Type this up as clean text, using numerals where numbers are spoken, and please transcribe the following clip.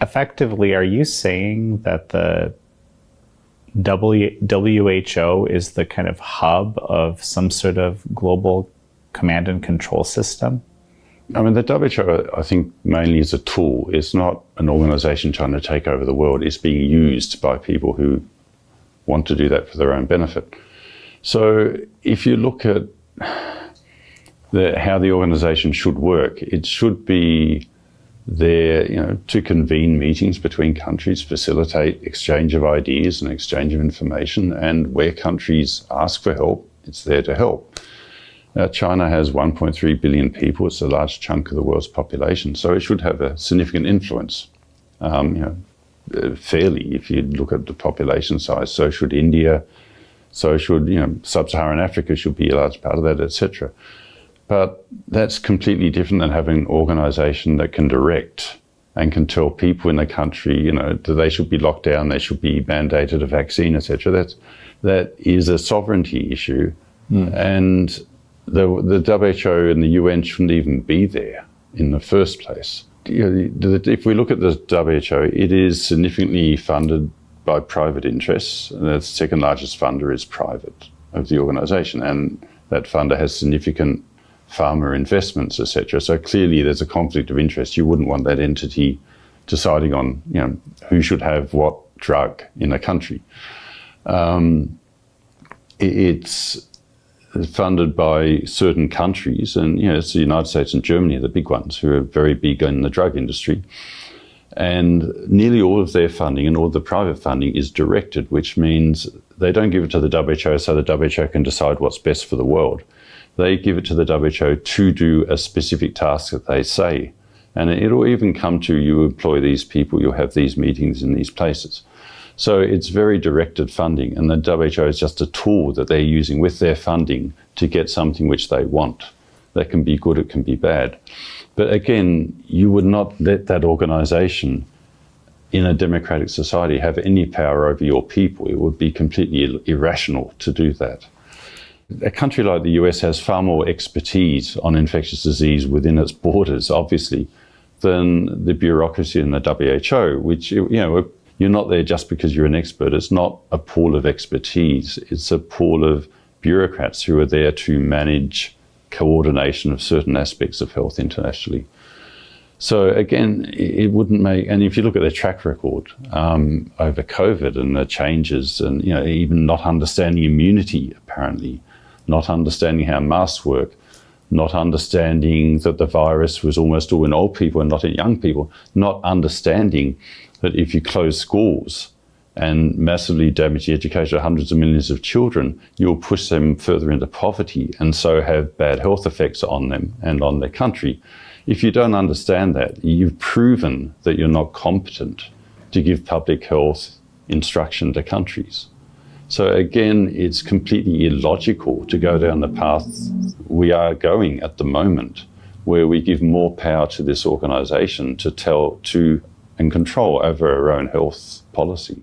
Effectively, are you saying that the WHO is the kind of hub of some sort of global command and control system? I mean, the WHO, I think, mainly is a tool. It's not an organization trying to take over the world. It's being used by people who want to do that for their own benefit. So if you look at how the organization should work, it should be there, to convene meetings between countries, facilitate exchange of ideas and exchange of information, and where countries ask for help, it's there to help. China has 1.3 billion people. It's a large chunk of the world's population, so it should have a significant influence, fairly, if you look at the population size. So should India, so should, Sub-Saharan Africa should be a large part of that, etc. But that's completely different than having an organization that can direct and can tell people in the country, that they should be locked down, they should be mandated a vaccine, etc. That is a sovereignty issue, and the WHO and the UN shouldn't even be there in the first place. If we look at the WHO, it is significantly funded by private interests. The second largest funder is private of the organisation, and that funder has significant pharma investments, etc. So clearly there's a conflict of interest. You wouldn't want that entity deciding on who should have what drug in a country. It's funded by certain countries, and it's the United States and Germany are the big ones who are very big in the drug industry. And nearly all of their funding and all of the private funding is directed, which means they don't give it to the WHO so the WHO can decide what's best for the world. They give it to the WHO to do a specific task that they say. And it'll even come to, you employ these people, you'll have these meetings in these places. So it's very directed funding, and the WHO is just a tool that they're using with their funding to get something which they want. That can be good, it can be bad. But again, you would not let that organisation in a democratic society have any power over your people. It would be completely irrational to do that. A country like the US has far more expertise on infectious disease within its borders, obviously, than the bureaucracy in the WHO, which, you're not there just because you're an expert. It's not a pool of expertise. It's a pool of bureaucrats who are there to manage coordination of certain aspects of health internationally. So again, it wouldn't make, and if you look at their track record over COVID and the changes and, even not understanding immunity, apparently, not understanding how masks work, not understanding that the virus was almost all in old people and not in young people, not understanding that if you close schools and massively damage the education of hundreds of millions of children, you'll push them further into poverty and so have bad health effects on them and on their country. If you don't understand that, you've proven that you're not competent to give public health instruction to countries. So again, it's completely illogical to go down the path we are going at the moment, where we give more power to this organisation to and control over our own health policy.